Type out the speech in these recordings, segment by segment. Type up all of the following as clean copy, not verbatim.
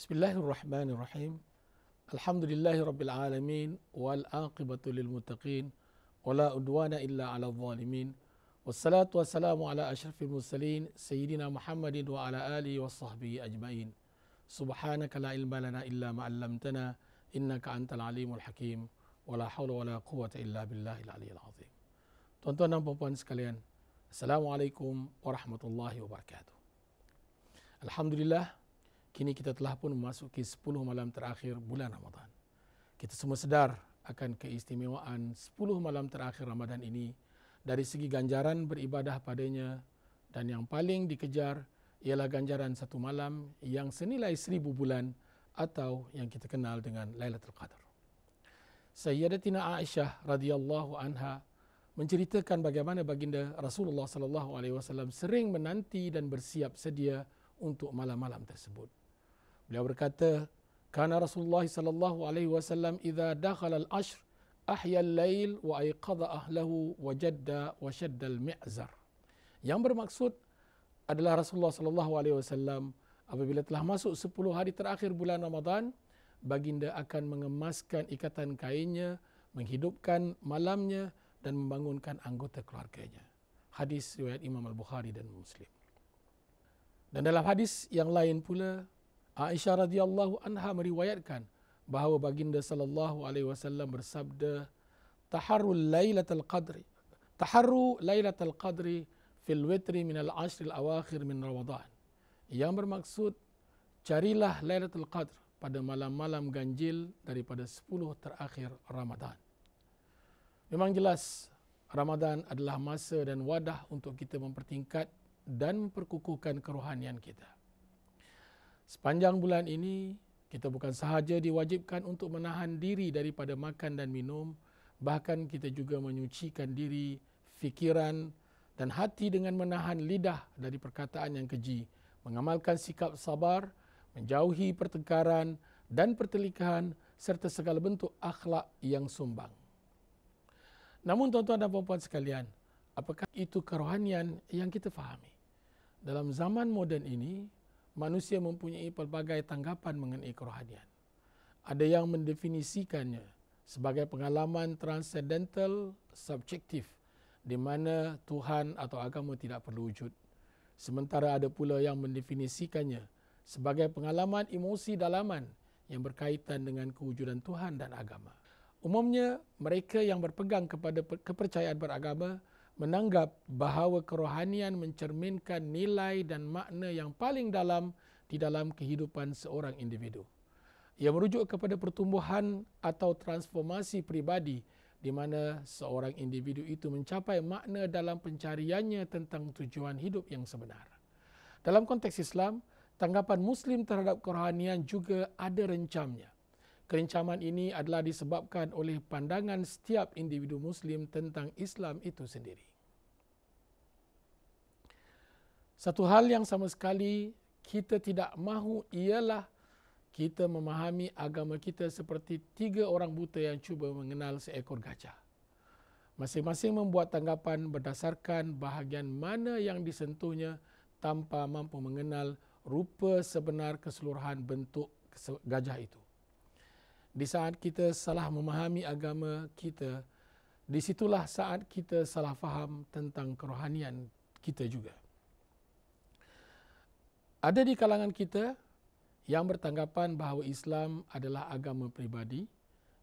Bismillahirrahmanirrahim. Alhamdulillahirabbil alamin wal aqibatu lil muttaqin wala udwana illa 'alal zalimin. Wassalatu wassalamu ala asyrafil mursalin sayyidina Muhammadin wa ala alihi washabbihi ajmain. Subhanaka la ilma lana illa ma 'allamtana innaka antal alimul hakim. Wala haula wala quwwata illa billahil aliyyil azim. Tuan-tuan dan puan-puan sekalian, Assalamualaikum warahmatullahi wabarakatuh. Alhamdulillah, kini kita telah pun memasuki 10 malam terakhir bulan Ramadan. Kita semua sedar akan keistimewaan 10 malam terakhir Ramadan ini dari segi ganjaran beribadah padanya, dan yang paling dikejar ialah ganjaran satu malam yang senilai 1000 bulan atau yang kita kenal dengan Lailatul Qadar. Sayyidatina Aisyah radhiyallahu anha menceritakan bagaimana baginda Rasulullah sallallahu alaihi wasallam sering menanti dan bersiap sedia untuk malam-malam tersebut. Beliau berkata, "Kana Rasulullah sallallahu alaihi wasallam idza dakhala al-ashr ahya al-lail wa ayqadha ahlahu wa jadda wa shadda al-mi'zar." Yang bermaksud adalah Rasulullah sallallahu alaihi wasallam apabila telah masuk 10 hari terakhir bulan Ramadan, baginda akan mengemaskan ikatan kainnya, menghidupkan malamnya dan membangunkan anggota keluarganya. Hadis riwayat Imam Al-Bukhari dan Muslim. Dan dalam hadis yang lain pula, Aisyah radhiyallahu anha meriwayatkan bahawa baginda sallallahu alaihi wasallam bersabda, "Taharru lailatul qadri fil witri min al-ashr al-awakhir min Ramadan." Yang bermaksud, carilah Lailatul Qadr pada malam-malam ganjil daripada 10 terakhir Ramadan. Memang jelas Ramadan adalah masa dan wadah untuk kita mempertingkat dan memperkukuhkan kerohanian kita. Sepanjang bulan ini, kita bukan sahaja diwajibkan untuk menahan diri daripada makan dan minum, bahkan kita juga menyucikan diri, fikiran dan hati dengan menahan lidah dari perkataan yang keji, mengamalkan sikap sabar, menjauhi pertengkaran dan pertelikahan serta segala bentuk akhlak yang sumbang. Namun tuan-tuan dan puan-puan sekalian, apakah itu kerohanian yang kita fahami? Dalam zaman moden ini, manusia mempunyai pelbagai tanggapan mengenai kerohanian. Ada yang mendefinisikannya sebagai pengalaman transcendental subjektif di mana Tuhan atau agama tidak perlu wujud. Sementara ada pula yang mendefinisikannya sebagai pengalaman emosi dalaman yang berkaitan dengan kewujudan Tuhan dan agama. Umumnya, mereka yang berpegang kepada kepercayaan beragama menganggap bahawa kerohanian mencerminkan nilai dan makna yang paling dalam di dalam kehidupan seorang individu. Ia merujuk kepada pertumbuhan atau transformasi pribadi di mana seorang individu itu mencapai makna dalam pencariannya tentang tujuan hidup yang sebenar. Dalam konteks Islam, tanggapan Muslim terhadap kerohanian juga ada rencamnya. Kerencaman ini adalah disebabkan oleh pandangan setiap individu Muslim tentang Islam itu sendiri. Satu hal yang sama sekali kita tidak mahu ialah kita memahami agama kita seperti 3 orang buta yang cuba mengenal seekor gajah. Masing-masing membuat tanggapan berdasarkan bahagian mana yang disentuhnya tanpa mampu mengenal rupa sebenar keseluruhan bentuk gajah itu. Di saat kita salah memahami agama kita, disitulah saat kita salah faham tentang kerohanian kita juga. Ada di kalangan kita yang bertanggapan bahawa Islam adalah agama pribadi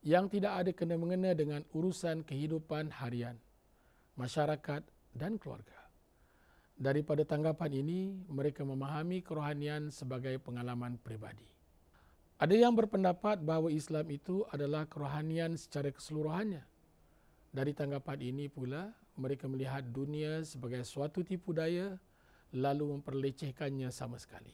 yang tidak ada kena-mengena dengan urusan kehidupan harian, masyarakat dan keluarga. Daripada tanggapan ini, mereka memahami kerohanian sebagai pengalaman pribadi. Ada yang berpendapat bahawa Islam itu adalah kerohanian secara keseluruhannya. Dari tanggapan ini pula, mereka melihat dunia sebagai suatu tipu daya lalu memperlecehkannya sama sekali.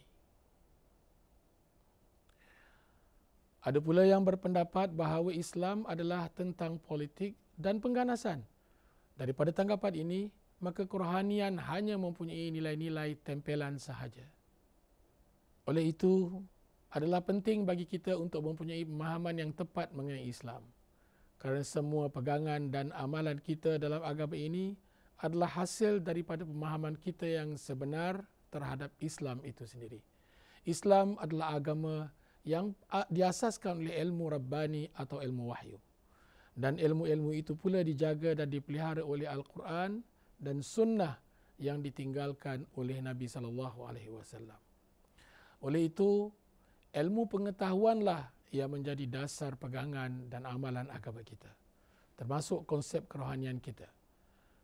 Ada pula yang berpendapat bahawa Islam adalah tentang politik dan pengganasan. Daripada tanggapan ini, maka kerohanian hanya mempunyai nilai-nilai tempelan sahaja. Oleh itu, adalah penting bagi kita untuk mempunyai pemahaman yang tepat mengenai Islam. Kerana semua pegangan dan amalan kita dalam agama ini adalah hasil daripada pemahaman kita yang sebenar terhadap Islam itu sendiri. Islam adalah agama yang diasaskan oleh ilmu Rabbani atau ilmu wahyu. Dan ilmu-ilmu itu pula dijaga dan dipelihara oleh Al-Quran dan sunnah yang ditinggalkan oleh Nabi SAW. Oleh itu, ilmu pengetahuanlah yang menjadi dasar pegangan dan amalan agama kita, termasuk konsep kerohanian kita.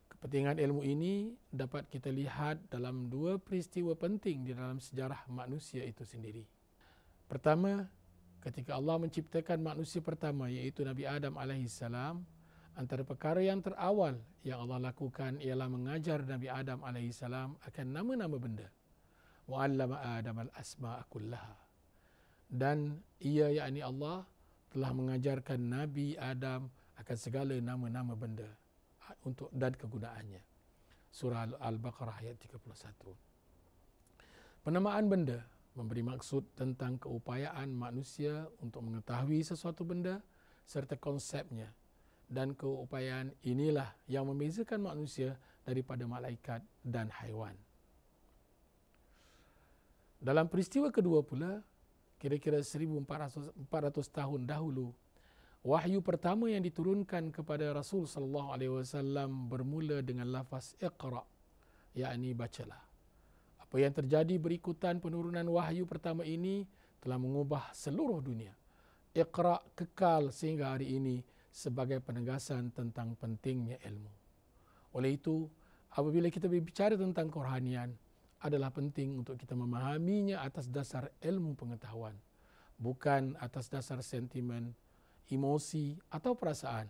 Kepentingan ilmu ini dapat kita lihat dalam dua peristiwa penting di dalam sejarah manusia itu sendiri. Pertama, ketika Allah menciptakan manusia pertama, iaitu Nabi Adam AS, antara perkara yang terawal yang Allah lakukan ialah mengajar Nabi Adam AS akan nama-nama benda. Wa'allama Adam al-asma'a kullaha. Dan ia, yakni Allah, telah mengajarkan Nabi Adam akan segala nama-nama benda untuk dan kegunaannya. Surah Al-Baqarah ayat 31. Penamaan benda memberi maksud tentang keupayaan manusia untuk mengetahui sesuatu benda serta konsepnya. Dan keupayaan inilah yang membezakan manusia daripada malaikat dan haiwan. Dalam peristiwa kedua pula, kira-kira 1400 tahun dahulu, wahyu pertama yang diturunkan kepada Rasul sallallahu alaihi wasallam bermula dengan lafaz Iqra, yakni bacalah. Apa yang terjadi berikutan penurunan wahyu pertama ini telah mengubah seluruh dunia. Iqra kekal sehingga hari ini sebagai penegasan tentang pentingnya ilmu. Oleh itu, apabila kita berbicara tentang kerohanian, adalah penting untuk kita memahaminya atas dasar ilmu pengetahuan, bukan atas dasar sentimen, emosi atau perasaan.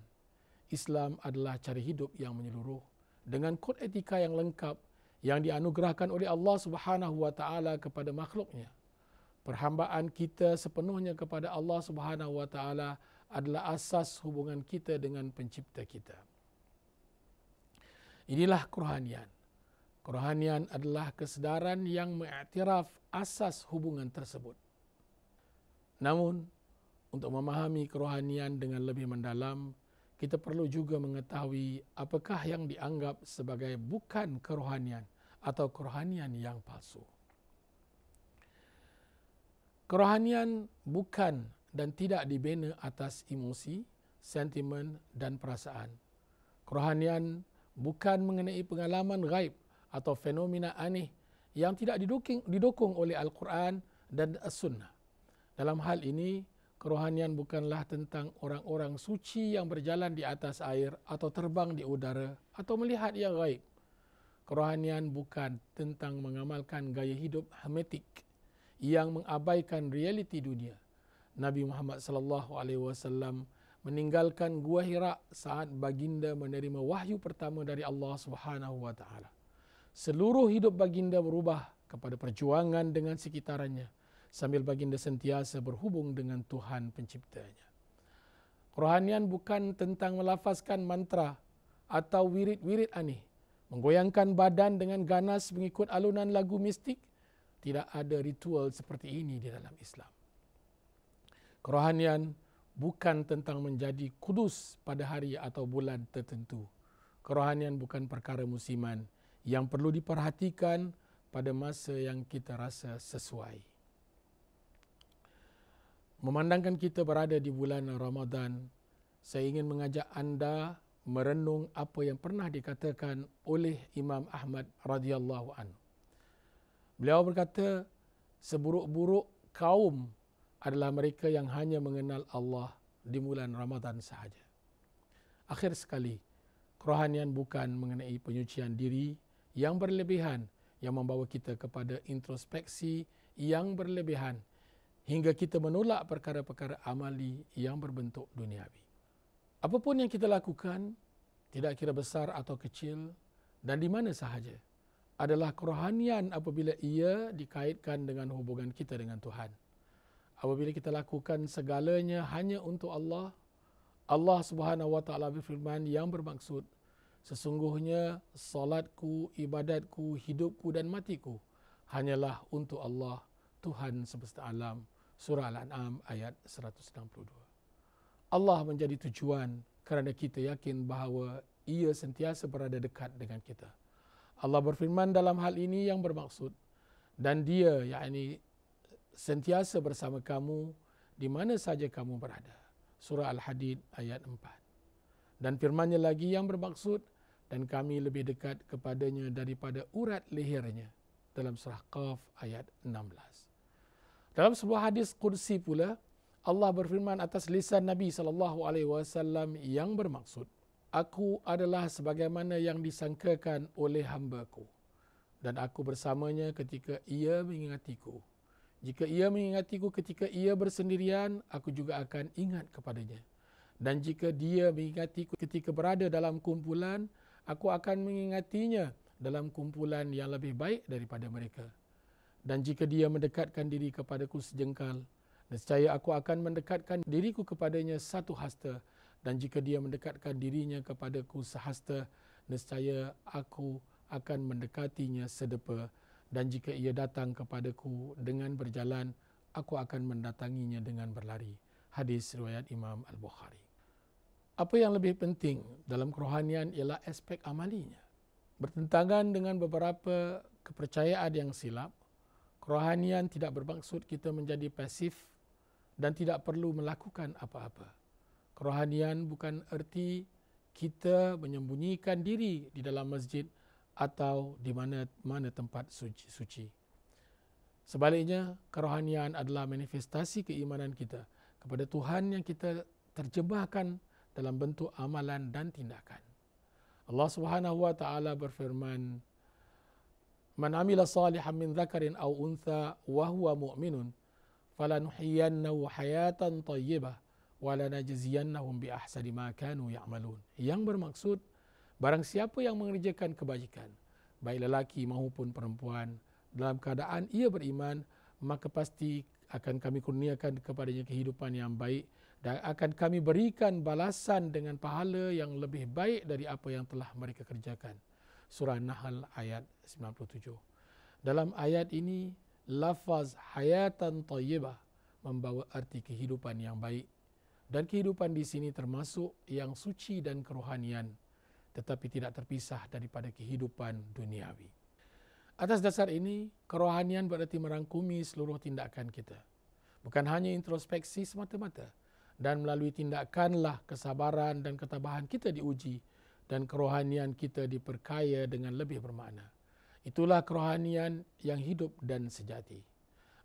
Islam adalah cara hidup yang menyeluruh dengan kod etika yang lengkap yang dianugerahkan oleh Allah Subhanahu wa taala kepada makhluknya. Perhambaan kita sepenuhnya kepada Allah Subhanahu wa taala adalah asas hubungan kita dengan pencipta kita. Inilah kerohanian. Kerohanian adalah kesedaran yang mengiktiraf asas hubungan tersebut. Namun, untuk memahami kerohanian dengan lebih mendalam, kita perlu juga mengetahui apakah yang dianggap sebagai bukan kerohanian atau kerohanian yang palsu. Kerohanian bukan dan tidak dibina atas emosi, sentimen dan perasaan. Kerohanian bukan mengenai pengalaman gaib atau fenomena aneh yang tidak didukung oleh Al-Quran dan As-Sunnah. Dalam hal ini, kerohanian bukanlah tentang orang-orang suci yang berjalan di atas air atau terbang di udara atau melihat yang gaib. Kerohanian bukan tentang mengamalkan gaya hidup hermetik yang mengabaikan realiti dunia. Nabi Muhammad SAW meninggalkan Gua Hira saat baginda menerima wahyu pertama dari Allah Subhanahu wa taala. Seluruh hidup baginda berubah kepada perjuangan dengan sekitarnya sambil baginda sentiasa berhubung dengan Tuhan penciptanya. Kerohanian bukan tentang melafazkan mantra atau wirid-wirid aneh, menggoyangkan badan dengan ganas mengikut alunan lagu mistik. Tidak ada ritual seperti ini di dalam Islam. Kerohanian bukan tentang menjadi kudus pada hari atau bulan tertentu. Kerohanian bukan perkara musiman yang perlu diperhatikan pada masa yang kita rasa sesuai. Memandangkan kita berada di bulan Ramadan, saya ingin mengajak anda merenung apa yang pernah dikatakan oleh Imam Ahmad radhiyallahu anhu. Beliau berkata, seburuk-buruk kaum adalah mereka yang hanya mengenal Allah di bulan Ramadan sahaja. Akhir sekali, kerohanian bukan mengenai penyucian diri yang berlebihan yang membawa kita kepada introspeksi yang berlebihan hingga kita menolak perkara-perkara amali yang berbentuk duniawi. Apapun yang kita lakukan, tidak kira besar atau kecil dan di mana sahaja, adalah kerohanian apabila ia dikaitkan dengan hubungan kita dengan Tuhan. Apabila kita lakukan segalanya hanya untuk Allah, Allah Subhanahu wa taala berfirman yang bermaksud, sesungguhnya salatku, ibadatku, hidupku dan matiku hanyalah untuk Allah, Tuhan semesta alam. Surah Al-An'am ayat 162. Allah menjadi tujuan kerana kita yakin bahawa ia sentiasa berada dekat dengan kita. Allah berfirman dalam hal ini yang bermaksud, dan dia yakni sentiasa bersama kamu di mana saja kamu berada. Surah Al-Hadid ayat 4. Dan firman-Nya lagi yang bermaksud, dan kami lebih dekat kepadanya daripada urat lehernya, dalam surah Qaf ayat 16. Dalam sebuah hadis qudsi pula, Allah berfirman atas lisan Nabi SAW yang bermaksud, aku adalah sebagaimana yang disangkakan oleh hamba-Ku, dan aku bersamanya ketika ia mengingatiku. Jika ia mengingatiku ketika ia bersendirian, aku juga akan ingat kepadanya. Dan jika dia mengingatiku ketika berada dalam kumpulan, aku akan mengingatinya dalam kumpulan yang lebih baik daripada mereka. Dan jika dia mendekatkan diri kepadaku sejengkal, nescaya aku akan mendekatkan diriku kepadanya satu hasta. Dan jika dia mendekatkan dirinya kepadaku sehasta, nescaya aku akan mendekatinya sedepa. Dan jika ia datang kepadaku dengan berjalan, aku akan mendatanginya dengan berlari. Hadis riwayat Imam Al-Bukhari. Apa yang lebih penting dalam kerohanian ialah aspek amalinya. Bertentangan dengan beberapa kepercayaan yang silap, kerohanian tidak bermaksud kita menjadi pasif dan tidak perlu melakukan apa-apa. Kerohanian bukan erti kita menyembunyikan diri di dalam masjid atau di mana tempat suci. Sebaliknya, kerohanian adalah manifestasi keimanan kita kepada Tuhan yang kita terjemahkan dalam bentuk amalan dan tindakan. Allah Subhanahu wa taala berfirman, "Man 'amila salihan min dzakarin aw untha wa huwa mu'minun, falanuhyiyannahu hayatan thayyibah wa lanajziyannahum bi ahsani ma kanu ya'malun." Yang bermaksud, barang siapa yang mengerjakan kebajikan, baik lelaki maupun perempuan, dalam keadaan ia beriman, maka pasti akan kami kurniakan kepadanya kehidupan yang baik dan akan kami berikan balasan dengan pahala yang lebih baik dari apa yang telah mereka kerjakan. Surah Nahl ayat 97. Dalam ayat ini, lafaz hayatan thayyibah membawa arti kehidupan yang baik. Dan kehidupan di sini termasuk yang suci dan kerohanian, tetapi tidak terpisah daripada kehidupan duniawi. Atas dasar ini, kerohanian berarti merangkumi seluruh tindakan kita. Bukan hanya introspeksi semata-mata, dan melalui tindakanlah kesabaran dan ketabahan kita diuji dan kerohanian kita diperkaya dengan lebih bermakna. Itulah kerohanian yang hidup dan sejati.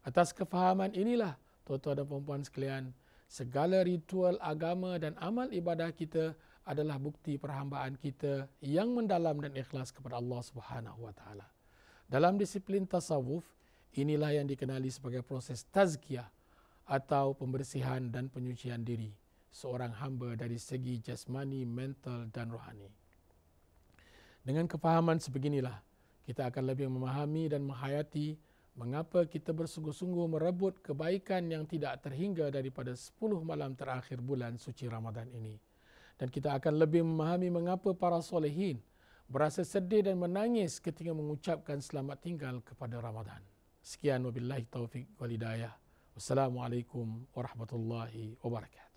Atas kefahaman inilah, tuan-tuan dan puan-puan sekalian, segala ritual agama dan amal ibadah kita adalah bukti perhambaan kita yang mendalam dan ikhlas kepada Allah Subhanahu wa taala. Dalam disiplin tasawuf, inilah yang dikenali sebagai proses tazkiyah atau pembersihan dan penyucian diri seorang hamba dari segi jasmani, mental dan rohani. Dengan kefahaman sebeginilah, kita akan lebih memahami dan menghayati mengapa kita bersungguh-sungguh merebut kebaikan yang tidak terhingga daripada 10 malam terakhir bulan suci Ramadan ini. Dan kita akan lebih memahami mengapa para solehin berasa sedih dan menangis ketika mengucapkan selamat tinggal kepada Ramadan. Sekian wabillahi taufiq wal hidayah. Wassalamualaikum warahmatullahi wabarakatuh.